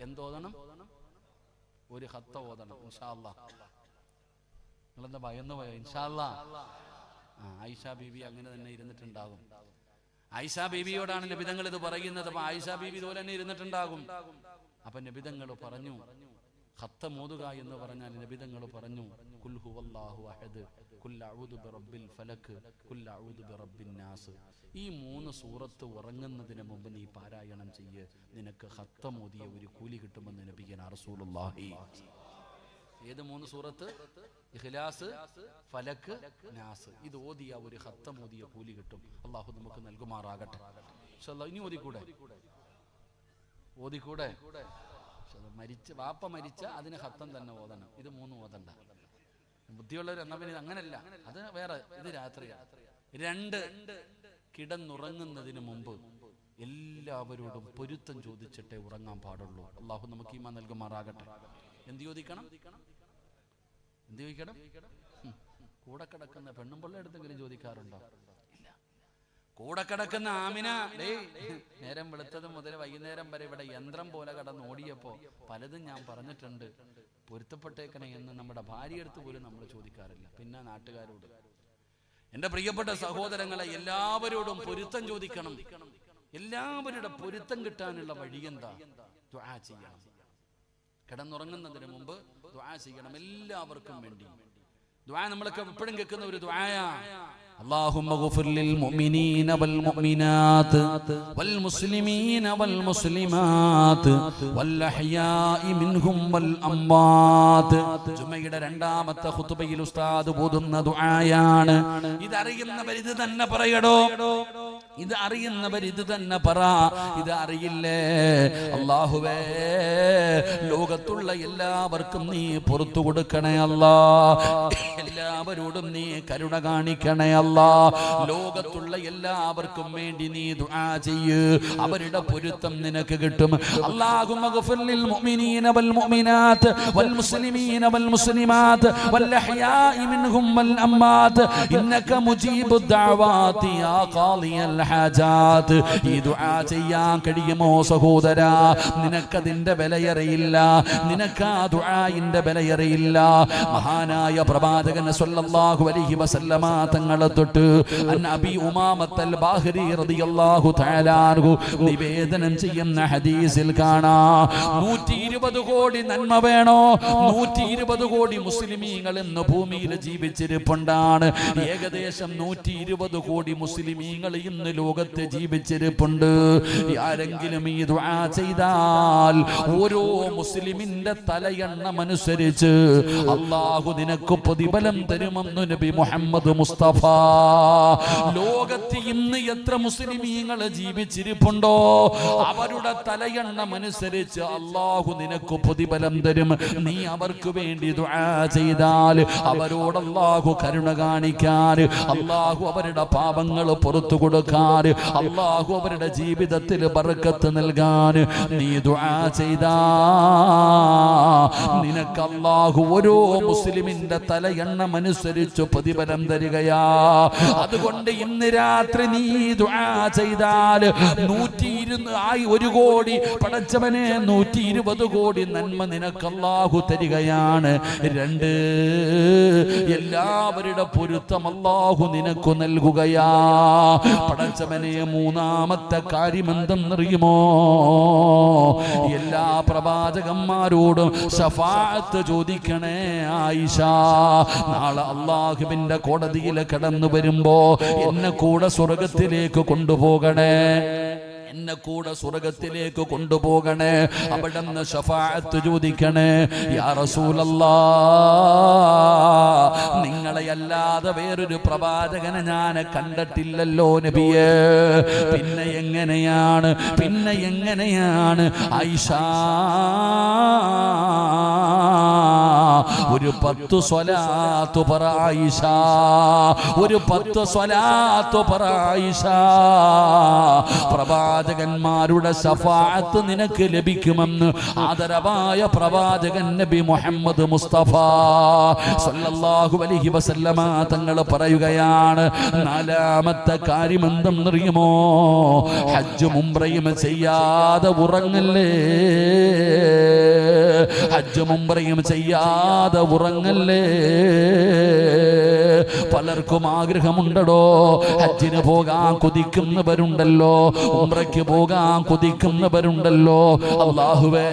എന്തോദണം? ഒരു ഖത്ത ഓതണം ഇൻഷാ അല്ലാഹ്. നിങ്ങളെന്താ ഭയന്ന് പോയോ? ഇൻഷാ അല്ലാഹ്. ആയിഷ ബീബി അങ്ങനെ തന്നെ ഇരുന്നിട്ടുണ്ടാകും. ആയിഷ ബീബിയോടാണ് നബിതങ്ങൾ ഇത് പറയുന്നത്. അപ്പൊ ആയിഷ ബീബി ഇതുപോലെ തന്നെ ഇരുന്നിട്ടുണ്ടാകും. അപ്പൊ നബിതങ്ങൾ പറഞ്ഞു ഖത്ത മോതുക എന്ന് പറഞ്ഞാൽ നബിതങ്ങൾ പറഞ്ഞു ഖുൽ ഹുവല്ലാഹു അഹദ്, ഖുൽ അഊദു ബിറബ്ബിൽ ഫലക്, ഖുൽ അഊദു ബിറബ്ബിൻ നാസ്. ഈ 3 സൂറത്ത് ഉറങ്ങുന്നതിന് മുമ്പ് നീ പാരായണം ചെയ്യ്, നിനക്ക് ഖത്ത മോദിയ ഒരു കൂലി കിട്ടുമെന്ന് നബിയനാ റസൂലുള്ളാഹി. ഏത് 3 സൂറത്ത്? ഇഖ്ലാസ്, ഫലക്, നാസ്. ഇത് ഓതിയ ഒരു ഖത്ത മോദിയ കൂലി കിട്ടും. അല്ലാഹു നമുക്ക് നൽകുമാറാകട്ടെ. ഇൻഷാല്ലാഹ്. ഇനി ഓതിക്കൂടെ? വാപ്പ മരിച്ച അതിന് ഖത്തം തന്നെ ഓതണം. ഇത് 3 ഓതണ്ട. ബുദ്ധിയുള്ളവർ എന്നാ പിന്നെ അങ്ങനല്ല, അത് വേറെ. ഇത് രാത്രിയാണ്. 2, കിടന്നുറങ്ങുന്നതിന് മുമ്പ് എല്ലാവരോടും പൊരുത്തം ചോദിച്ചിട്ടേ ഉറങ്ങാൻ പാടുള്ളൂ. അല്ലാഹു നമുക്ക് ഈമാൻ നൽകുമാറാകട്ടെ. എന്ത് ചോദിക്കണം? കൂടെ കിടക്കുന്ന പെണ്ണും പിള്ള എടുത്തെങ്കിലും ചോദിക്കാറുണ്ടോ? ഇല്ല. കൂടെ കിടക്കുന്ന ആമിന, നേരം വെളുത്തത് മുതൽ വൈകുന്നേരം വരെ ഇവിടെ യന്ത്രം പോലെ കടന്ന് ഓടിയപ്പോ പലതും ഞാൻ പറഞ്ഞിട്ടുണ്ട്, പൊരുത്തപ്പെട്ടേക്കണേ എന്ന് നമ്മുടെ ഭാര്യയെടുത്ത് പോലും നമ്മൾ ചോദിക്കാറില്ല. പിന്നെ നാട്ടുകാരോട്. എന്റെ പ്രിയപ്പെട്ട സഹോദരങ്ങളെ, എല്ലാവരോടും പൊരുത്തം ചോദിക്കണം. എല്ലാവരുടെ പൊരുത്തം കിട്ടാനുള്ള വഴിയെന്താ? ദുആ ചെയ്യണം. കിടന്നുറങ്ങുന്നതിന് മുമ്പ് ദുആ ചെയ്യണം. എല്ലാവർക്കും വേണ്ടി ദുആ നമ്മളൊക്കെ എപ്പോഴും കേൾക്കുന്ന ഒരു ദുആയാ. اللهم اغفر للمؤمنين والمؤمنات والمسلمين والمسلمات والأحياء منهم والأموات. ജുമയുടെ രണ്ടാമത്തെ ഖുതുബയിൽ ഉസ്താദ് ഓതുന്ന ദുആയാണ്. ഇതറിയുന്നവർ ഇത് തന്നെ പറയടോ. ഇത് അറിയുന്നവർ ഇത് തന്നെ പറ. ഇത് അറിയില്ലേ? അല്ലാഹുവേ, ലോകത്തുള്ള എല്ലാവർക്കും നീ പുറത്തു കൊടുക്കണേ അല്ലാ. എല്ലാവരോടും നീ കരുണ കാണിക്കണേ അല്ലാ. ലോകത്തുള്ള എല്ലാവർക്കും വേണ്ടി നീ ദുആ ചെയ്യ്, അവരുടെ പൊരുത്തം നിനക്ക് കിട്ടും. അല്ലാഹുമ്മ ഗഫിർ ലിൽ മുഅ്മിനീന വൽ മുഅ്മിനാത്ത് വൽ മുസ്ലിമീന വൽ മുസ്ലിമാത്ത് വൽ അഹ്യാഇ മിൻഹും വൽ അമ്മാത്ത് ഇന്നക മുജീബുദ് ദഅവാതി യാ ഖാളിയൽ ഹാജാത്ത്. ഈ ദുആ ചെയ്യാൻ കഴിയുമോ സഹോദരാ? നിനക്കതിന്റെ വിലയറിയില്ല, നിനക്ക് ആ ദുആഇന്റെ വിലയറിയില്ല. മഹാനായ പ്രവാചകൻ സ്വല്ലല്ലാഹു അലൈഹി വസല്ലമ തങ്ങളെ തൊട്ട് അബീ ഉമാമത്തുൽ ബാഹിരി റളിയല്ലാഹു തആല അൻഹു നിവേദനം ചെയ്യുന്ന ഹദീസിൽ കാണാം, 120 കോടി നന്മ വേണോ? 120 കോടി മുസ്ലിമീങ്ങൾ ഇന്ന് ഭൂമിയിൽ ജീവിച്ചിരിപ്പുണ്ടാണ്. ഏകദേശം 120 കോടി മുസ്ലിമീങ്ങൾ ഇന്ന് ലോകത്ത് ജീവിച്ചിരിപ്പുണ്ട്. ആരെങ്കിലും ഈ ദുആ ചെയ്താൽ ഓരോ മുസ്ലിമിന്റെ തലയെണ്ണമനുസരിച്ച് അല്ലാഹു നിനക്ക് പ്രതിഫലം തരുമെന്ന് നബി മുഹമ്മദ് മുസ്തഫ. ലോകത്ത് ഇന്ന് എത്ര മുസ്ലിമീങ്ങൾ ജീവിച്ചിരിപ്പുണ്ടോ അവരുടെ തലയെണ്ണമനുസരിച്ച് അല്ലാഹു നിനക്ക് പ്രതിഫലം തരും. നീ അവർക്ക് വേണ്ടി ദുആ ചെയ്താൽ അവരോട് അല്ലാഹു കരുണ കാണിക്കാൻ, അല്ലാഹു അവരുടെ പാപങ്ങൾ പുറത്തു കൊടുക്കാൻ, അല്ലാഹു അവരുടെ ജീവിതത്തിൽ ബർക്കത്ത് നൽകാൻ നീ ദുആ ചെയ്താ നിനക്ക് അല്ലാഹു ഓരോ മുസ്ലിമിന്റെ തലയെണ്ണമനുസരിച്ച് പ്രതിഫലം തരികയാ. അതുകൊണ്ട് ഇന്ന് രാത്രി നീ ദുആ ചെയ്താൽ 120 കോടി പടച്ചവനെ 120 കോടി നന്മ നിനക്ക് അല്ലാഹു തരികയാണ്. 2, എല്ലാവരുടെ പൊരുത്തം അല്ലാഹു നിനക്ക് നൽകുകയാ. പടച്ചവനെ, മൂന്നാമത്തെ കാര്യം എന്തെന്നറിയുമോ? എല്ലാ പ്രവാചകന്മാരോടും ശഫാഅത്ത് ചോദിക്കണേ ആയിഷ. നാളെ അല്ലാഹുവിന്റെ കോടതിയിൽ കടന്നു വരുമ്പോ എന്നെ കൂടെ സ്വർഗത്തിലേക്ക് കൊണ്ടുപോകണേ, എന്നെ കൂടെ സ്വർഗത്തിലേക്ക് കൊണ്ടുപോകണേ. അവിടുന്ന് ശഫാഅത്ത് ചോദിക്കണേ. യാ റസൂലല്ലാഹ്, നിങ്ങളെ അല്ലാതെ വേറൊരു പ്രവാചകനെ ഞാൻ കണ്ടിട്ടില്ലല്ലോ നബിയേ. പിന്നെ എങ്ങനെയാണ് ആയിഷ ഒരു 10 സ്വലാത്ത് പറ ആയിഷ, ഒരു 10 സ്വലാത്ത് പറ ആയിഷ. പ്രവാചകന്മാരുടെ ശഫാഅത്ത് നിനക്ക് ലഭിക്കുമെന്ന് ആദരവായ പ്രവാചകൻ നബി മുഹമ്മദ് മുസ്തഫ സല്ലല്ലാഹു അലൈഹി വസല്ലമ തങ്ങൾ പറയുകയാണ്. 4ാമത്തെ കാര്യം എന്തെന്നറിയുമോ? ഹജ്ജും ഉംറയും ചെയ്യാതെ ഉറങ്ങല്ലേ. ഹജ്ജും ഉംറയും ചെയ്യാതെ ഉറങ്ങല്ലേ. പലർക്കും ആഗ്രഹമുണ്ടോ, ഹജ്ജിന് പോകാൻ കൊതിക്കുന്നവരുണ്ടല്ലോ, ഉംറയ്ക്ക് പോകാൻ കൊതിക്കുന്നവരുണ്ടല്ലോ. അല്ലാഹുവേ,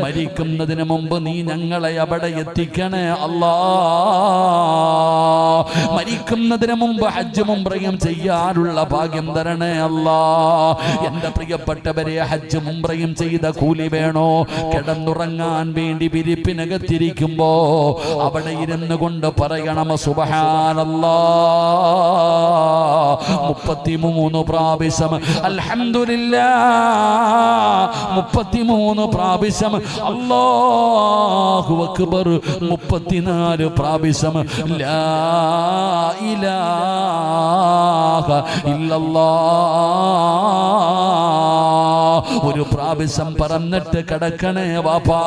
മരിക്കുന്നതിന് മുമ്പ് നീ ഞങ്ങളെ അവിടെ എത്തിക്കണേ അല്ലാ. മരിക്കുന്നതിന് മുമ്പ് ഹജ്ജും ഉംറയും ചെയ്യാനുള്ള ഭാഗ്യം തരണേ അല്ലാ. എന്റെ പ്രിയപ്പെട്ടവരെ, ഹജ്ജും ഉംറയും ചെയ്ത കൂലി വേണോ? കിടന്നുറങ്ങാൻ വേണ്ടി വിരിപ്പിനകത്തിരിക്കുമ്പോ അവിടെ ഇരുന്ന് കൊണ്ട് പറയണം സുബ്ഹാനല്ലാഹ് 33 പ്രാവശ്യം, അൽഹംദുലില്ലാഹ് 33 പ്രാവശ്യം, അല്ലാഹു അക്ബർ 34 പ്രാവശ്യം, ലാ ഇലാഹ ഇല്ലല്ലാഹ് ഒരു പ്രാവശ്യം പറഞ്ഞിട്ട് കിടക്കണേ വാപ്പാ.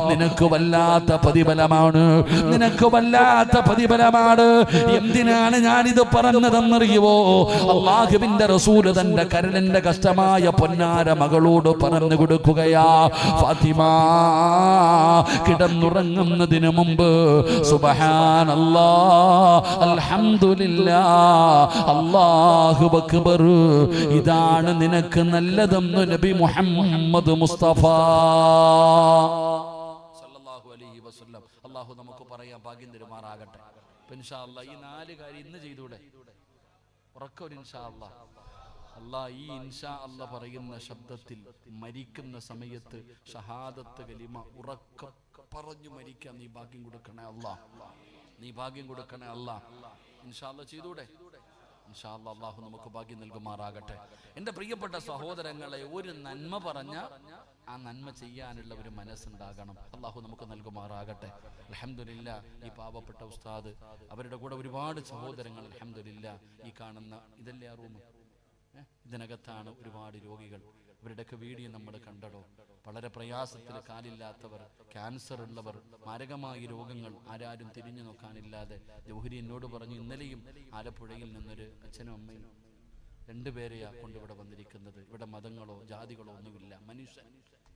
നിനക്ക് വല്ലാത്ത പ്രതിഫലമാണ്, നിനക്ക് വല്ലാത്ത പ്രതിഫലമാണ്. എന്തിനാണ് ഞാനിത് പറഞ്ഞതെന്നറിയുവോ? അല്ലാഹുവിന്റെ റസൂല് തന്റെ കരളിന്റെ കഷ്ടമായ പൊന്നാര മകളോട് പറഞ്ഞു കൊടുക്കുകയാ, ഫാത്തിമ കിടന്നുറങ്ങുന്നതിന് മുമ്പ് സുബ്ഹാനല്ലാഹ്, അൽഹംദുലില്ലാഹ്, അല്ലാഹു അക്ബർ, ഇതാണ് നിനക്ക് നല്ലതെന്ന് നബി മുഹമ്മദ് മുസ്തഫ സല്ലല്ലാഹു അലൈഹി വസല്ലം. അല്ലാഹു നമുക്ക് പറയാൻ ഭാഗ്യം തരുമാറാകട്ടെ. ഇൻഷാ അല്ലാഹ് ഈ 4 കാര്യം ഇന്ന് ചെയ്തൂടെ? ഉറക്കൊരു ഇൻഷാ അല്ലാഹ്. അല്ലാഹ് ഈ ഇൻഷാ അല്ലാഹ് പറയുന്ന ശബ്ദത്തിൽ മരിക്കുന്ന സമയത്ത് ഷഹാദത്ത് കലിമ ഉറക്കം പറഞ്ഞു മരിക്കാൻ നീ ഭാഗ്യം കൊടുക്കണേ അല്ലാഹ്, നീ ഭാഗ്യം കൊടുക്കണേ അല്ലാഹ്. ഇൻഷാ അല്ലാഹ് ചെയ്തൂടെ? ഇൻഷാ അല്ലാഹ് അല്ലാഹു നമുക്ക് ഭാഗ്യം നൽകുമാറാകട്ടെ. എൻ്റെ പ്രിയപ്പെട്ട സഹോദരങ്ങളെ, ഒരു നന്മ പറഞ്ഞ ആ നന്മ ചെയ്യാനുള്ള ഒരു മനസ്സുണ്ടാകണം. അല്ലാഹു നമുക്ക് നൽകുമാറാകട്ടെ. അൽഹംദുലില്ലാഹ്, ഈ പാവപ്പെട്ട ഉസ്താദ്, അവരുടെ കൂടെ ഒരുപാട് സഹോദരങ്ങൾ, അൽഹംദുലില്ലാഹ്, ഈ കാണുന്ന ഇതല്ലേ ആ റൂം, ഇതിനകത്താണ് ഒരുപാട് രോഗികൾ. ഇവരുടെയൊക്കെ വീഡിയോ നമ്മൾ കണ്ടടോ. വളരെ പ്രയാസത്തിൽ, കാലില്ലാത്തവർ, ക്യാൻസർ ഉള്ളവർ, മാരകമായ രോഗങ്ങൾ, ആരാരും തിരിഞ്ഞു നോക്കാനില്ലാതെ. ജൗഹരി എന്നോട് പറഞ്ഞു, ഇന്നലെയും ആലപ്പുഴയിൽ നിന്നൊരു അച്ഛനും അമ്മയും 2 പേരെയാ കൊണ്ടിവിടെ വന്നിരിക്കുന്നത്. ഇവിടെ മതങ്ങളോ ജാതികളോ ഒന്നുമില്ല, മനുഷ്യൻ,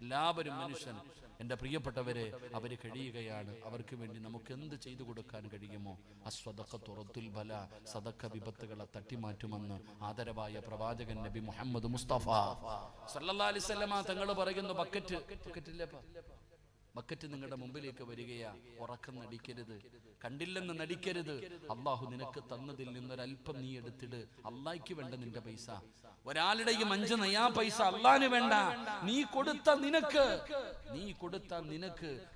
എല്ലാവരും മനുഷ്യൻ. എൻ്റെ പ്രിയപ്പെട്ടവരെ, അവർ കഴിയുകയാണ്. അവർക്ക് വേണ്ടി നമുക്ക് എന്ത് ചെയ്തു കൊടുക്കാൻ കഴിയുമോ? അസ്വദഖത്തു റദ്ദുൽ ബല, സദഖ വിപത്തുകളെ തട്ടിമാറ്റുമെന്ന് ആദരവായ പ്രവാചകൻ നബി മുഹമ്മദ് മുസ്തഫ സല്ലല്ലാഹു അലൈഹി വസല്ലമ തങ്ങൾ പറയുന്നു. ബക്കറ്റ് നിങ്ങളുടെ മുമ്പിലേക്ക് വരികയാ. ഉറക്കം നടിക്കരുത്, കണ്ടില്ലെന്ന് നടിക്കരുത്. അള്ളാഹു നിനക്ക് തന്നതിൽ നിന്നൊരൽപ്പം നീ എടുത്തിട്. അള്ളാഹ്ക്ക് വേണ്ട നിന്റെ പൈസ, ഒരാളുടെയും 5 നയാ പൈസ അള്ളാഹിന് വേണ്ട. നീ കൊടുത്ത നിനക്ക്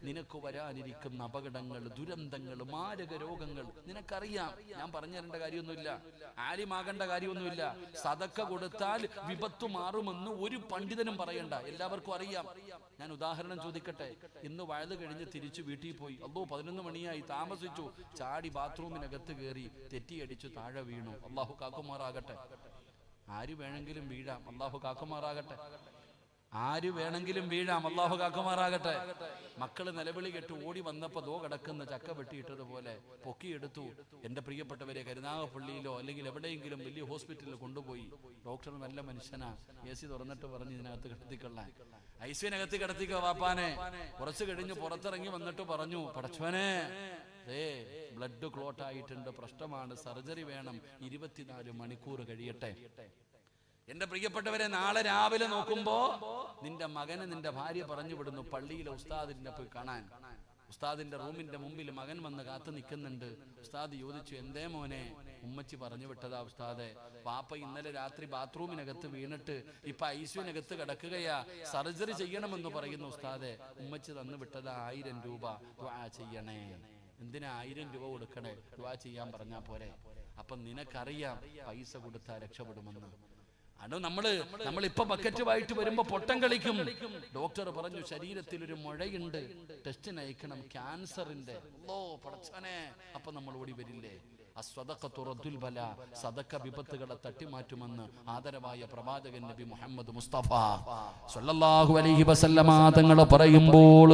നിനക്ക് വരാനിരിക്കുന്ന അപകടങ്ങൾ, ദുരന്തങ്ങൾ, മാരക രോഗങ്ങൾ നിനക്കറിയാം. ഞാൻ പറഞ്ഞു തരേണ്ട കാര്യമൊന്നുമില്ല, ആലിമാകേണ്ട കാര്യമൊന്നുമില്ല. സദക്ക കൊടുത്താൽ വിപത്തു മാറുമെന്ന് ഒരു പണ്ഡിതനും പറയണ്ട, എല്ലാവർക്കും അറിയാം. ഞാൻ ഉദാഹരണം ചോദിക്കട്ടെ. ഇന്ന് വഴുത് കഴിഞ്ഞ് തിരിച്ചു വീട്ടിൽ പോയി, 11 മണിയായി, താമസിച്ചു, ചാടി ബാത്റൂമിനകത്ത് കയറി തെറ്റിയടിച്ചു താഴെ വീണു. അള്ളാഹു കാക്കുമാറാകട്ടെ. ആര് വേണമെങ്കിലും വീഴാം, അള്ളാഹു കാക്കുമാറാകട്ടെ. ആര് വേണമെങ്കിലും വീഴാം, അള്ളാഹു കാക്കുമാറാകട്ടെ. മക്കള് നിലവിളി കേട്ട് ഓടി വന്നപ്പോ ദോ കിടക്കുന്ന ചക്ക വെട്ടിയിട്ടതുപോലെ പൊക്കിയെടുത്തു. എൻ്റെ പ്രിയപ്പെട്ടവരെ, കരുനാഗപ്പള്ളിയിലോ അല്ലെങ്കിൽ എവിടെയെങ്കിലും വലിയ ഹോസ്പിറ്റലിൽ കൊണ്ടുപോയി. ഡോക്ടർ നല്ല മനുഷ്യനാ, AC തുറന്നിട്ട് പറഞ്ഞ് ഇതിനകത്ത് കിടത്തിക്കൊള്ളാൻ, ഐസിനകത്ത് കിടത്തിക്കോ വാപ്പാനെ. കുറച്ച് കഴിഞ്ഞ് പുറത്തിറങ്ങി വന്നിട്ട് പറഞ്ഞു, പടച്ചോനെ, ബ്ലഡ് ക്ലോട്ട് ആയിട്ടുണ്ട്, പ്രശ്നമാണ്, സർജറി വേണം, 24 മണിക്കൂർ കഴിയട്ടെ. എന്റെ പ്രിയപ്പെട്ടവരെ, നാളെ രാവിലെ നോക്കുമ്പോ നിന്റെ മകന് നിന്റെ ഭാര്യ പറഞ്ഞു വിടുന്നു പള്ളിയിലെ ഉസ്താദിനെ പോയി കാണാൻ. ഉസ്താദിന്റെ റൂമിന്റെ മുമ്പിൽ മകൻ വന്ന് കാത്തു നിൽക്കുന്നുണ്ട്. ഉസ്താദ് ചോദിച്ചു, എന്തേ മോനെ? ഉമ്മച്ചി പറഞ്ഞു വിട്ടതാ ഉസ്താദെ, പാപ്പ ഇന്നലെ രാത്രി ബാത്റൂമിനകത്ത് വീണിട്ട് ഇപ്പൊ ഐസിയുനകത്ത് കിടക്കുകയാ, സർജറി ചെയ്യണമെന്ന് പറയുന്നു ഉസ്താദെ. ഉമ്മച്ചി തന്നു വിട്ടതാ 1000 രൂപ, ദുആ ചെയ്യണേ. എന്തിനാ 1000 രൂപ കൊടുക്കണേ? ദുആ ചെയ്യാൻ പറഞ്ഞാ പോരെ? അപ്പൊ നിനക്കറിയാം പൈസ കൊടുത്താൽ രക്ഷപ്പെടുമെന്ന്. അത് നമ്മളിപ്പോ ബക്കറ്റുമായിട്ട് വരുമ്പോ പൊട്ടം കളിക്കും. ഡോക്ടർ പറഞ്ഞു, ശരീരത്തിൽ ഒരു മുഴയുണ്ട്, ടെസ്റ്റിന് അയക്കണം, ക്യാൻസറിന്റെ. ഓ പടച്ചോനെ, അപ്പൊ നമ്മൾ ഓടി വരില്ലേ? അസ്സദഖത്തു റദ്ദുൽ ബലാ, സദഖ വിപത്തുകളെ തട്ടിമാറ്റുമെന്ന് ആദരവായ പ്രവാചകൻ നബി മുഹമ്മദ് മുസ്തഫ സ്വല്ലല്ലാഹു അലൈഹി വസല്ലമ തങ്ങൾ പറയുമ്പോൾ,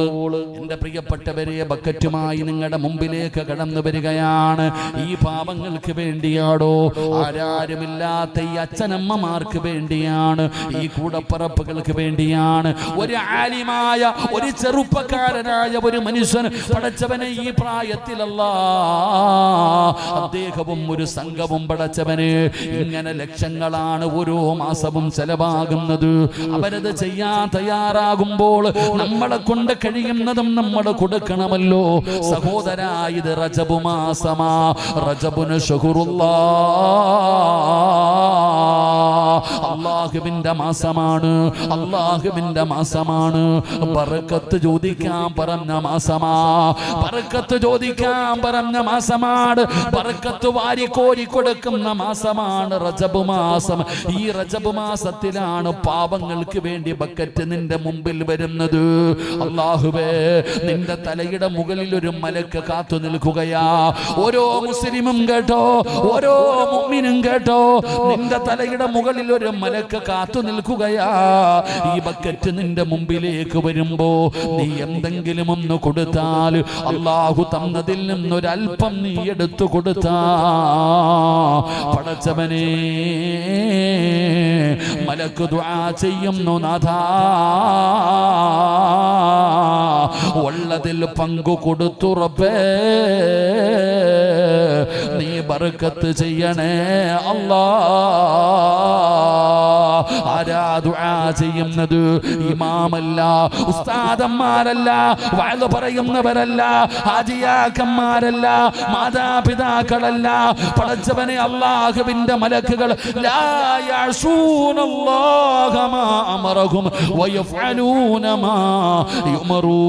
എൻ്റെ പ്രിയപ്പെട്ടവരെ, ബക്കറ്റുമായി നിങ്ങളുടെ മുമ്പിലേക്ക് കടന്നു വരികയാണ്. ഈ പാവങ്ങൾക്ക് വേണ്ടിയാണോ? ആരാരുമില്ലാത്ത ഈ അച്ഛനമ്മമാർക്ക് വേണ്ടിയാണ്, ഈ കൂടപ്പറപ്പുകൾക്ക് വേണ്ടിയാണ്. ഒരു ആലിമായ, ഒരു ചെറുപ്പക്കാരനായ ഒരു മനുഷ്യൻ പടച്ചവനെ ഈ പ്രായത്തിലല്ല, അദ്ദേഹവും ഒരു സംഘവും പടച്ചവന് ഇങ്ങനെ ലക്ഷങ്ങളാണ് ഓരോ മാസവും ചെലവാകുന്നത്. അവരത് ചെയ്യാൻ തയ്യാറാകുമ്പോൾ നമ്മളെ കൊണ്ട് കഴിയുന്നതും നമ്മൾ കൊടുക്കണമല്ലോ സഹോദരാ. ഇത് റജബ് മാസമാ, റജബുന് ശുക്റുല്ലാ, അല്ലാഹുവിന്റെ മാസമാണ്, അല്ലാഹുവിന്റെ മാസമാണ്. ബർക്കത്ത് ചോദിക്കാൻ പറഞ്ഞ മാസമാ, ബർക്കത്ത് ചോദിക്കാൻ പറഞ്ഞ മാസമാണ്, ബർക്കത്ത് വാരിക്കോരി കൊടുക്കുന്ന മാസമാണ് റജബ് മാസം. ഈ റജബ് മാസത്തിലാണ് പാപങ്ങൾക്ക് വേണ്ടി ബക്കറ്റ് നിന്റെ മുമ്പിൽ വരുന്നത്. അല്ലാഹുവേ, നിന്റെ തലയുടെ മുകളിൽ ഒരു മലക്ക് കാത്തു നിൽക്കുകയാ. ഓരോ മുസ്ലിമും കേട്ടോ, ഓരോ മുഅ്മിനും കേട്ടോ, നിന്റെ തലയുടെ മുകളിൽ ഒരു മലക്ക് കാത്തു നിൽക്കുകയാ. ഈ ബക്കറ്റ് നിന്റെ മുമ്പിലേക്ക് വരുമ്പോ നീ എന്തെങ്കിലും ഒന്ന് കൊടുത്താൽ, അല്ലാഹു തന്നതിൽ നിന്നൊരൽപ്പം നീ എടുത്തു കൊടുത്താ, പടച്ചവനെ മലക്ക് ദുആ ചെയ്യുന്നു, നാഥാ ഉള്ളതിൽ പങ്കു കൊടുത്തു റബ്ബേ, നീ ബർക്കത്ത് ചെയ്യണേ അല്ലാ. ആരാ ദുആ ചെയ്യുന്നത്? ഇമാമല്ല, ഉസ്താദന്മാരല്ല, വഅദ് പറയുന്നവരല്ല, ഹാജിയാക്കന്മാരല്ല, മാതാപിതാക്കളല്ല. പടച്ചവനെ, അല്ലാഹുവിന്റെ മലക്കുകൾ ലാ യഅസൂനല്ലാഹ മാ അമറഹും വയഫഅലൂന മാ യുമറൂ.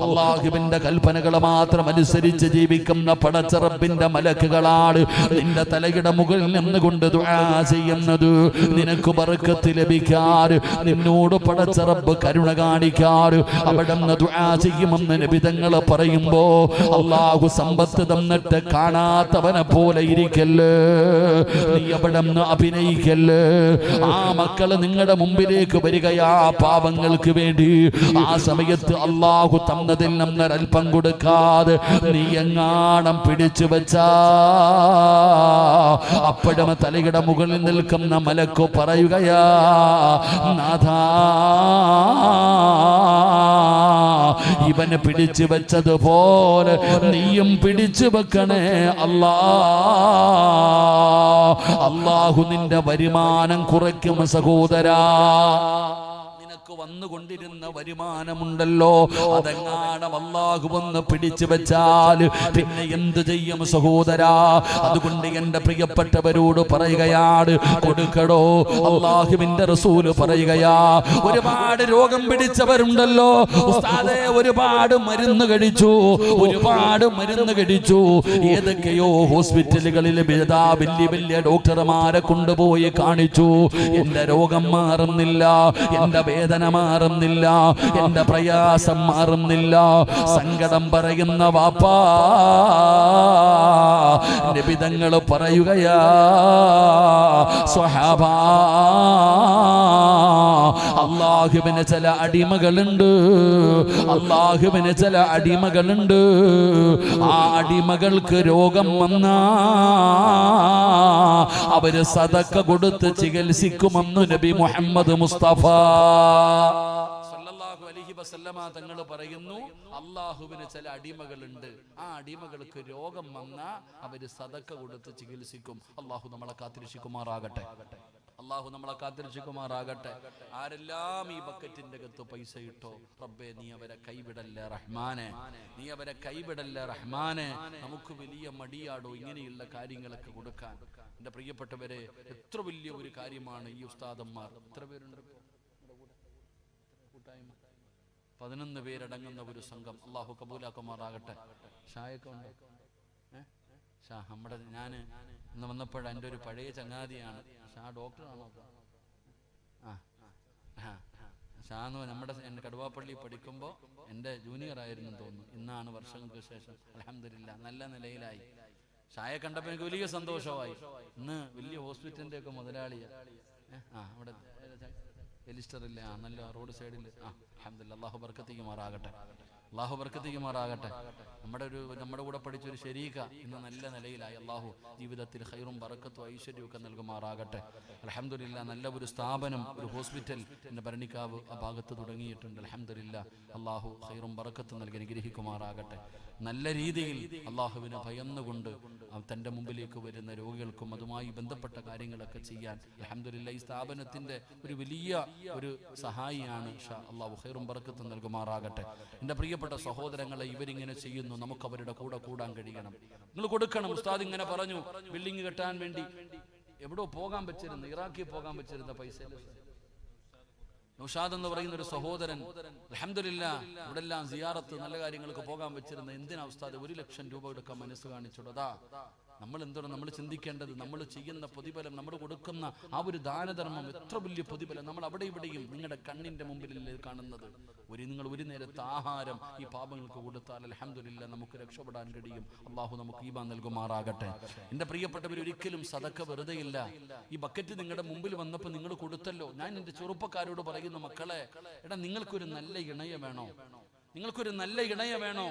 അല്ലാഹുവിന്റെ കൽപ്പനകൾ മാത്രം അനുസരിച്ച് ജീവിക്കുന്ന പടച്ച റബ്ബിന്റെ മലക്കുകളാണ് നിന്റെ തലയുടെ മുകളിൽ നിന്നുകൊണ്ട് ദുആ ചെയ്യുന്നത്. നിനക്ക് ബർക്കത്ത് ലഭിക്കാൻ, നിന്നോട് പടച്ച റബ്ബ് കരുണ കാണിക്കാൻ അവിടുന്ന് ദുആ ചെയ്യുമെന്ന് നബി തങ്ങൾ പറയുമ്പോ, അല്ലാഹു സമ്പത്ത് തന്നിട്ട് കാണാത്തവനെ പോലെ ഇരിക്കല്ലേ, നീ അവിടുന്ന് അഭിനയിക്കല്ലേ. ആ മക്കള് നിങ്ങളുടെ മുമ്പിലേക്ക് വരികയാ പാവങ്ങൾക്ക് വേണ്ടി. ആ സമയത്ത് അല്ലാഹു തന്നതിൽ നിന്നൊരൽപ്പം കൊടുക്കാതെ നീ എങ്ങാണം പിടിച്ചു വെച്ചാ, അപ്പോഴും തലയുടെ മുകളിൽ നിൽക്കുന്ന മലക്കു പറയുകയാ, നാഥാ ഇവന് പിടിച്ചു വെച്ചതുപോലെ നീയും പിടിച്ചു വെക്കണേ അല്ലാ. അല്ലാഹു നിന്റെ വരുമാനം കുറയ്ക്കും സഹോദരാ. വന്നുകൊണ്ടിരുന്ന വരുമാനമുണ്ടല്ലോ, അതെങ്ങാനും അല്ലാഹു ഒന്ന് പിടിച്ചു വെച്ചാൽ പിന്നെ എന്ത് ചെയ്യും സഹോദരാ? അതുകൊണ്ട് എന്റെ പ്രിയപ്പെട്ടവരോട് പറയുകയാണ്, കൊടുക്കടോ. അല്ലാഹുവിന്റെ റസൂല് പറയുകയാ, ഒരുപാട് രോഗം പിടിച്ചവരുണ്ടല്ലോ ഉസ്താദേ, ഒരുപാട് മരുന്ന് കഴിച്ചു, ഒരുപാട് മരുന്ന് കഴിച്ചു, ഏതൊക്കെയോ ഹോസ്പിറ്റലുകളിൽ വലിയ വലിയ ഡോക്ടർമാരെ കൊണ്ടുപോയി കാണിച്ചു. എന്റെ രോഗം മാറുന്നില്ല, എന്റെ വേദന മാറുന്നില്ല, എന്റെ പ്രയാസം മാറുന്നില്ല. സങ്കടം പറയുന്ന വാപ്പാ, നബി തങ്ങൾ പറയുകയാ, സ്വഹാബാ, അല്ലാഹുവിന് ചില അടിമകളുണ്ട്, അല്ലാഹുവിന് ചില അടിമകളുണ്ട്. ആ അടിമകൾക്ക് രോഗം വന്നാ അവര് സദഖ കൊടുത്ത് ചികിത്സിക്കുമെന്ന് നബി മുഹമ്മദ് മുസ്തഫ സല്ലല്ലാഹു അലൈഹി വസല്ലമ തങ്ങൾ പറയുന്നു, അല്ലാഹുവിന് ചില അടിമകളുണ്ട്, ആ അടിമകൾക്ക് രോഗം വന്നാ അവര് സദഖ കൊടുത്ത് ചികിത്സിക്കും. അല്ലാഹു നമ്മളെ കാത്തിരക്ഷിക്കുമാറാകട്ടെ, അല്ലാഹു നമ്മളെ കാത്തിരക്ഷിക്കുമാറാകട്ടെ. ആരെല്ലാം ഈ ബക്കറ്റിന്റെ അകത്ത് പൈസ ഇട്ടോ, റബ്ബേ നീ അവരെ കൈവിടല്ലേ റഹ്മാനെ, നീ അവരെ കൈവിടല്ലേ റഹ്മാനെ. നമുക്ക് വലിയ മടിയാടോ ഇങ്ങനെയുള്ള കാര്യങ്ങളൊക്കെ കൊടുക്കാൻ. എന്റെ പ്രിയപ്പെട്ടവരെ, എത്ര വലിയ ഒരു കാര്യമാണ് ഈ ഉസ്താദന്മാർ. എത്ര പേരുണ്ട് കൂട്ടായ്മ? 11 പേരടങ്ങുന്ന ഒരു സംഘം. അല്ലാഹു കബൂലാക്കുമാറാകട്ടെ. ഷായൊക്കെ ഉണ്ട്? നമ്മുടെ ഞാൻ ഇന്ന് വന്നപ്പോഴ എൻ്റെ ഒരു പഴയ ചങ്ങാതിയാണ്. ഷാ ഡോക്ടറാണോ? ഷാന്ന് നമ്മുടെ കടുവാപ്പള്ളി പഠിക്കുമ്പോൾ എൻ്റെ ജൂനിയർ ആയിരുന്നു തോന്നുന്നു. ഇന്നാണ് വർഷങ്ങൾക്ക് ശേഷം അൽഹംദുലില്ലാ നല്ല നിലയിലായി. ഷായെ കണ്ടപ്പോൾ എനിക്ക് വലിയ സന്തോഷമായി. ഇന്ന് വലിയ ഹോസ്പിറ്റലിൻ്റെ ഒക്കെ മുതലാളിയാണ്. അവിടെ എലിസ്റ്ററില്ലേ, നല്ല റോഡ് സൈഡിൽ. അൽഹംദുലില്ലാ, അല്ലാഹു ബർക്കത്തിക്കുമാറാകട്ടെ, അല്ലാഹു ബർക്കത്തിക്കുമാറാകട്ടെ. നമ്മുടെ കൂടെ പഠിച്ചൊരു ശരീക ഇന്ന് നല്ല നിലയിലായി. അല്ലാഹു ജീവിതത്തിൽ ഖൈറും ബറക്കത്തും ഐശ്വര്യവും ഒക്കെ നൽകുമാറാകട്ടെ. അൽഹംദുലില്ലാ, നല്ല ഒരു സ്ഥാപനം, ഒരു ഹോസ്പിറ്റൽ എൻ്റെ ഭരണിക്കാവ് ആ ഭാഗത്ത് തുടങ്ങിയിട്ടുണ്ട്. അൽഹംദുലില്ലാ, അല്ലാഹു ഖൈറും ബറക്കത്തും നൽകി അനുഗ്രഹിക്കുമാറാകട്ടെ. നല്ല രീതിയിൽ അള്ളാഹുവിനെ ഭയന്നുകൊണ്ട് തൻ്റെ മുമ്പിലേക്ക് വരുന്ന രോഗികൾക്കും അതുമായി ബന്ധപ്പെട്ട കാര്യങ്ങളൊക്കെ ചെയ്യാൻ അൽഹംദുലില്ലാ ഈ സ്ഥാപനത്തിൻ്റെ ഒരു വലിയ ഒരു സഹായിയാണ്. അല്ലാഹു ഖൈറും ബറക്കത്തും നൽകുമാറാകട്ടെ. എൻ്റെ പ്രിയപ്പെട്ട സഹോദരങ്ങളെ, ഇവരിങ്ങനെ ചെയ്യുന്നു, നമുക്ക് അവരുടെ കൂടെ കൂടാൻ കഴിയണം. നിങ്ങൾ കൊടുക്കണം. ഉസ്താദ് ഇങ്ങനെ പറഞ്ഞു, ബിൽഡിംഗ് കെട്ടാൻ വേണ്ടി എവിടോ പോകാൻ പറ്റിരുന്നു, ഇറാഖിൽ പോകാൻ പറ്റിരുന്ന പൈസ. നൗഷാദ് എന്ന് പറയുന്ന ഒരു സഹോദരൻ അൽഹംദുലില്ലാ ഇവിടെ എല്ലാം സിയാറത്ത് നല്ല കാര്യങ്ങൾക്ക് പോകാൻ പറ്റിരുന്ന, എന്തിനാ ഉസ്താദ് 1 ലക്ഷം രൂപ എടുക്കാൻ മനസ്സ് കാണിച്ചുടതാ? നമ്മൾ എന്താണ് നമ്മൾ ചിന്തിക്കേണ്ടത്? നമ്മൾ ചെയ്യുന്ന പ്രതിഫലം, നമ്മൾ കൊടുക്കുന്ന ആ ഒരു ദാനധർമ്മം എത്ര വലിയ പ്രതിഫലം. നമ്മൾ അവിടെ ഇവിടെയും നിങ്ങളുടെ കണ്ണിന്റെ മുമ്പിലല്ലേ കാണുന്നത്. നിങ്ങൾ ഒരു നേരത്തെ ആഹാരം ഈ പാപങ്ങൾക്ക് കൊടുത്താൽ അൽഹംദുലില്ലാ നമുക്ക് രക്ഷപ്പെടാൻ കഴിയും. അള്ളാഹു നമുക്ക് ഈമാൻ നൽകുമാറാകട്ടെ. എൻ്റെ പ്രിയപ്പെട്ടവർ, ഒരിക്കലും സദക്ക വെറുതെയില്ല. ഈ ബക്കറ്റ് നിങ്ങളുടെ മുമ്പിൽ വന്നപ്പോൾ നിങ്ങൾ കൊടുത്തല്ലോ. ഞാൻ എൻ്റെ ചെറുപ്പക്കാരോട് പറയുന്നു, മക്കളെ, എടാ നിങ്ങൾക്കൊരു നല്ല ഇണയെ വേണോ? നിങ്ങൾക്കൊരു നല്ല ഇണയെ വേണോ?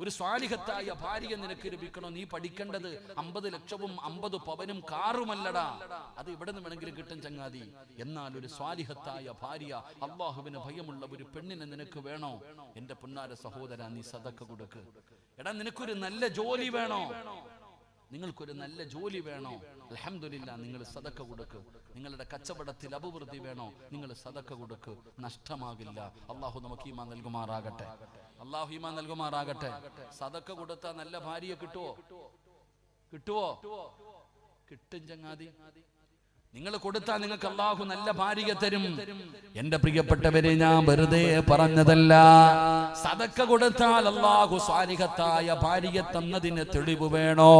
ഒരു സ്വാലിഹത്തായ ഭാര്യ നിനക്ക് ലഭിക്കണോ? നീ പഠിക്കേണ്ടത് 50 ലക്ഷവും 50 പവനും കാറുമല്ലടാ. അത് ഇവിടെ നിന്ന് വേണമെങ്കിലും കിട്ടും ചങ്ങാതി. എന്നാൽ ഒരു സ്വാലിഹത്തായ ഭാര്യ, അള്ളാഹുവിന് ഭയമുള്ള ഒരു പെണ്ണിനെ നിനക്ക് വേണോ? എന്റെ പൊന്നാര സഹോദര, നീ സദക്ക കൊടുക്ക്. എടാ നിനക്കൊരു നല്ല ജോലി വേണോ? നിങ്ങൾക്കൊരു നല്ല ജോലി വേണോ? അൽഹംദുലില്ലാ നിങ്ങൾ സദക്ക കൊടുക്ക്. നിങ്ങളുടെ കച്ചവടത്തിൽ അഭിവൃദ്ധി വേണോ? നിങ്ങൾ സദക്ക കൊടുക്ക്. നഷ്ടമാകില്ല. അള്ളാഹു നമുക്ക് ഈമാൻ നൽകുമാറാകട്ടെ. അള്ളാഹു ഈമാൻ നൽകുമാറാകട്ടെ. സദക്ക കൊടുത്താൽ നല്ല ഭാര്യയെ കിട്ടുവോ? കിട്ടും ചങ്ങാതി. നിങ്ങൾ കൊടുത്താൽ നിങ്ങൾക്ക് അല്ലാഹു നല്ല ഭാര്യയെ തരും. എന്റെ പ്രിയപ്പെട്ടവരെ, ഞാൻ വെറുതെ പറഞ്ഞതല്ല. സദക്ക കൊടുത്താൽ അല്ലാഹു സ്വാലിഹത്തായ ഭാര്യയെ തന്നതിന് തെളിവ് വേണോ?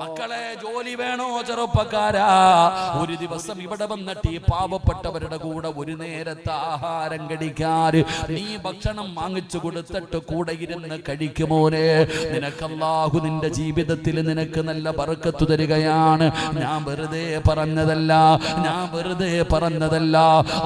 മക്കളെ, ജോലി വേണോ? ചെറുപ്പക്കാരാ, ഒരു ദിവസം ഇവിടെ വന്നിട്ട് ഈ പാവപ്പെട്ടവരുടെ കൂടെ ഒരു നേരത്തെ ആഹാരം കഴിക്കാൻ നീ ഭക്ഷണം വാങ്ങിച്ചു കൊടുത്തിട്ട് കൂടെ ഇരുന്ന് കഴിക്കുമോനെ? നിനക്ക് അല്ലാഹു നിന്റെ ജീവിതത്തിൽ നിനക്ക് നല്ല ബർക്കത്ത് തരികയാണ്. ഞാൻ വെറുതെ പറഞ്ഞതല്ല.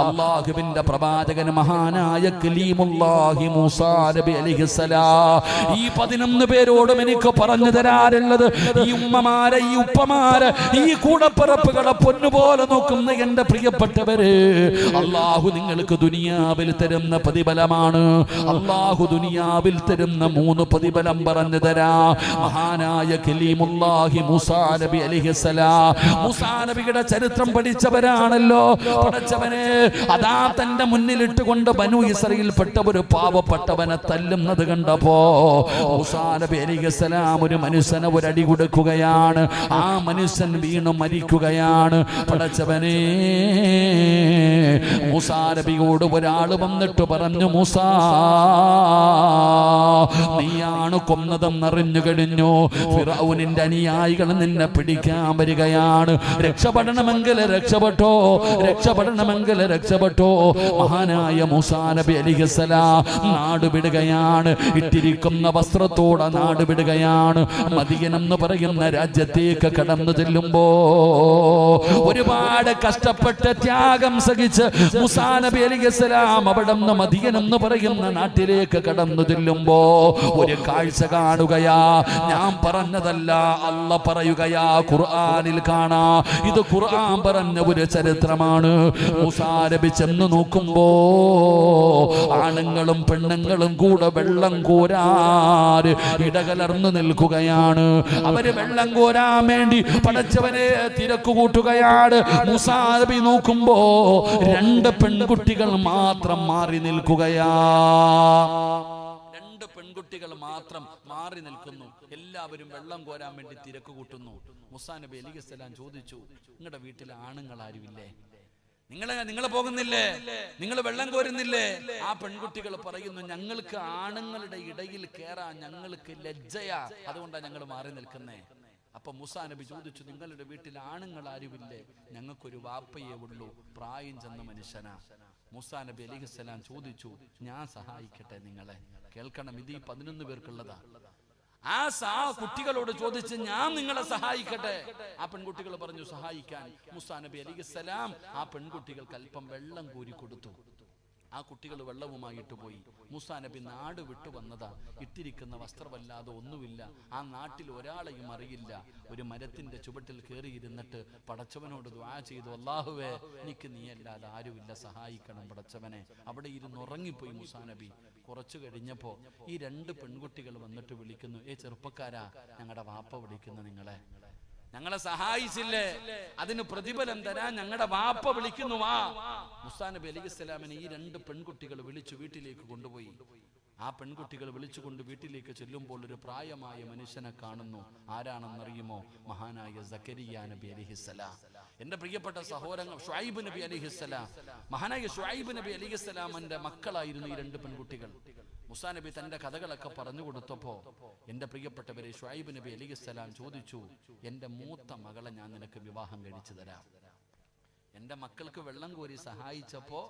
അല്ലാഹുവിന്റെ പ്രവാചകൻ മഹാനായ കലീമുല്ലാഹി മൂസാ നബി അലൈഹിസ്സലാം ഈ 11 പേരോടും എനിക്ക് പറഞ്ഞു തരാറുള്ളത്, ഈ ഉമ്മമാരെ, ഈ ഉപ്പമാരെ, ഈ കൂടപ്പിറപ്പുകളെ പൊന്നുപോലെ നോക്കുന്ന എന്റെ പ്രിയപ്പെട്ടവര്, അല്ലാഹു നിങ്ങൾക്ക് ദുനിയാവിൽ തരുന്ന പ്രതിഫലമാണ്. അല്ലാഹു ദുനിയാവിൽ തരുന്ന 3 പ്രതിഫലം പറഞ്ഞു തരാ. മഹാനായ കലീമുല്ലാഹി മൂസാ നബി അലൈഹിസ്സലാം, മൂസാ നബിയുടെ ചരിത്രം പഠിച്ചവരാണല്ലോ. പഠിച്ചവനെ അതാ തന്റെ മുന്നിലിട്ടുകൊണ്ട് ബനു ഇസ്രായേൽപ്പെട്ട ഒരു പാവപ്പെട്ടവനെ തല്ലുന്നത് കണ്ടപ്പോ മൂസാ നബി അലൈഹിസ്സലാം ഒരു മനുഷ്യനെ ഒരടി കൊടുക്കുകയാണ്. ആ മനുഷ്യൻ വീണു മരിക്കുകയാണ്. പഠിച്ചവനെ, മൂസാ നബിയോട് ഒരാൾ വന്നിട്ട് പറഞ്ഞു, മൂസാ നീയാണ് കൊന്നതെന്നറിഞ്ഞു കഴിഞ്ഞു. ഫിറഔനിന്റെ അനുയായികൾ നിന്നെ പിടിക്കാൻ വരികയാണ്. രക്ഷപ്പെടണമെങ്കിൽ രക്ഷപ്പെട്ടോ. മഹാനായ മൂസാ നബി അലൈഹിസ്സലാം നാട് വിടുകയാണ്. ഇട്ടിരിക്കുന്ന വസ്ത്രത്തോടെ നാട് വിടുകയാണ്. മദിയൻ എന്ന് പറയുന്ന രാജ്യത്തേക്ക് കടന്നു ചെല്ലുമ്പോ ഒരുപാട് കഷ്ടപ്പെട്ട് ത്യാഗം സഹിച്ച് മൂസാ നബി അലൈഹിസ്സലാം അവിടെ നിന്ന് മദിയൻ എന്ന് പറയുന്ന നാട്ടിലേക്ക് കടന്നു ചെല്ലുമ്പോ ഒരു കാഴ്ച കാണുകയാ. ഞാൻ പറഞ്ഞതല്ല, അല്ലാഹ് പറയുകയാ. ഖുർആനിൽ കാണാ. ഇത് ഖുർആൻ പറഞ്ഞ ഒരു ചരിത്രമാണ്. മൂസാ നബി ചെന്ന് നോക്കുമ്പോ ആണുങ്ങളും പെണ്ണുങ്ങളും കൂടെ വെള്ളം കോരാൻ ഇടകലർന്നു നിൽക്കുകയാണ്. അവര് വെള്ളം കോരാൻ വേണ്ടി പടച്ചവനെ തിരക്ക് കൂട്ടുകയാണ്. മൂസാ നബി നോക്കുമ്പോ 2 പെൺകുട്ടികൾ മാത്രം മാറി നിൽക്കുകയാ. 2 പെൺകുട്ടികൾ മാത്രം മാറി നിൽക്കുന്നു. എല്ലാവരും വെള്ളം കോരാൻ വേണ്ടി തിരക്ക് കൂട്ടുന്നു. മൂസാ നബി അലൈഹിസ്സലാം ചോദിച്ചു, നിങ്ങളുടെ വീട്ടിൽ ആണുങ്ങൾ ആരുമില്ലേ? നിങ്ങൾ പോകുന്നില്ലേ? നിങ്ങൾ വെള്ളം കോരുന്നില്ലേ? ആ പെൺകുട്ടികൾ പറയുന്നു, ഞങ്ങൾക്ക് ആണുങ്ങളുടെ ഇടയിൽ കേറാൻ ഞങ്ങൾക്ക് ലജ്ജയാ, അതുകൊണ്ടാണ് ഞങ്ങൾ മാറി നിൽക്കുന്നേ. അപ്പൊ മൂസാ നബി ചോദിച്ചു, നിങ്ങളുടെ വീട്ടിൽ ആണുങ്ങൾ ആരുമില്ലേ? ഞങ്ങൾക്കൊരു വാപ്പയേ ഉള്ളൂ, പ്രായം ചെന്ന മനുഷ്യനാ. മൂസാ നബി അലൈഹിസ്സലാം ചോദിച്ചു, ഞാൻ സഹായിക്കട്ടെ നിങ്ങളെ? കേൾക്കണം, ഇത് ഈ 11 പേർക്കുള്ളതാ. ആ കുട്ടികളോട് ചോദിച്ച്, ഞാൻ നിങ്ങളെ സഹായിക്കട്ടെ? ആ പെൺകുട്ടികൾ പറഞ്ഞു സഹായിക്കാൻ. മൂസാ നബി അലൈഹിസ്സലാം ആ പെൺകുട്ടികൾക്ക് അല്പം വെള്ളം കോരി കൊടുത്തു. ആ കുട്ടികൾ വെള്ളവുമായിട്ട് പോയി. മൂസാ നബി നാട് വിട്ടു വന്നതാ. ഇട്ടിരിക്കുന്ന വസ്ത്രമല്ലാതെ ഒന്നുമില്ല. ആ നാട്ടിൽ ഒരാളെയും അറിയില്ല. ഒരു മരത്തിന്റെ ചുവട്ടിൽ കയറിയിരുന്നിട്ട് പടച്ചവനോട് ദുആ ചെയ്തു, അല്ലാഹുവേ, എനിക്ക് നീയല്ലാതെ ആരുമില്ല, സഹായിക്കണം പടച്ചവനെ. അവിടെ ഇരുന്ന് ഉറങ്ങിപ്പോയി മൂസാ നബി. കുറച്ചു കഴിഞ്ഞപ്പോ ഈ 2 പെൺകുട്ടികൾ വന്നിട്ട് വിളിക്കുന്നു, ചെറുപ്പക്കാരാ, ഞങ്ങളുടെ വാപ്പ വിളിക്കുന്നു നിങ്ങളെ. ഞങ്ങളെ സഹായിച്ചില്ലേ, അതിന് പ്രതിഫലം തരാൻ ഞങ്ങളുടെ വാപ്പ വിളിക്കുന്നു, വാ. മൂസാ നബി അലൈഹിസ്സലാമിനെ ഈ 2 പെൺകുട്ടികൾ വിളിച്ചു വീട്ടിലേക്ക് കൊണ്ടുപോയി. ആ പെൺകുട്ടികൾ വിളിച്ചുകൊണ്ട് വീട്ടിലേക്ക് ചെല്ലുമ്പോൾ ഒരു പ്രായമായ മനുഷ്യനെ കാണുന്നു. ആരാണെന്നറിയുമോ? മഹാനായ സക്കരിയ നബി അലൈഹിസ്സലാം. എന്റെ പ്രിയപ്പെട്ട സഹോദരങ്ങൾ, ശുഐബ് നബി അലൈഹിസ്സലാം, മഹാനായ ശുഐബ് നബി അലൈഹിസ്സലാമിന്റെ മക്കളായിരുന്നു ഈ 2 പെൺകുട്ടികൾ. മൂസാ നബി തന്റെ കഥകളൊക്കെ പറഞ്ഞു കൊടുത്തപ്പോ എന്റെ പ്രിയപ്പെട്ടവരെ, ശുഐബ് നബി അലൈഹിസ്സലാം ചോദിച്ചു, എന്റെ മൂത്ത മകളെ ഞാൻ നിനക്ക് വിവാഹം കഴിച്ചു തരാം. എന്റെ മക്കൾക്ക് വെള്ളം കോരി സഹായിച്ചപ്പോ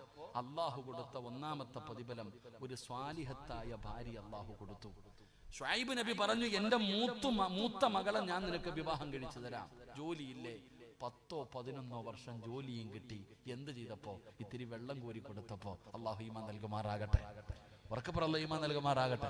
അള്ളാഹു കൊടുത്ത 1ാമത്തെ പ്രതിഫലം ഒരു സ്വാലിഹത്തായ ഭാര്യ അള്ളാഹു കൊടുത്തു. ശുഐബ് നബി പറഞ്ഞു, എന്റെ മൂത്ത മകളെ ഞാൻ നിനക്ക് വിവാഹം കഴിച്ചു തരാം. ജോലിയില്ലേ? 10-11 വർഷം ജോലിയും കിട്ടി. എന്ത് ചെയ്തപ്പോ? ഇത്തിരി വെള്ളം കോരി കൊടുത്തപ്പോ. അള്ളാഹു ഈമാൻ നൽകുമാറാകട്ടെ. ഉറക്കെ പറ, അല്ലാഹു ഈമാൻ നൽകുമാറാകട്ടെ.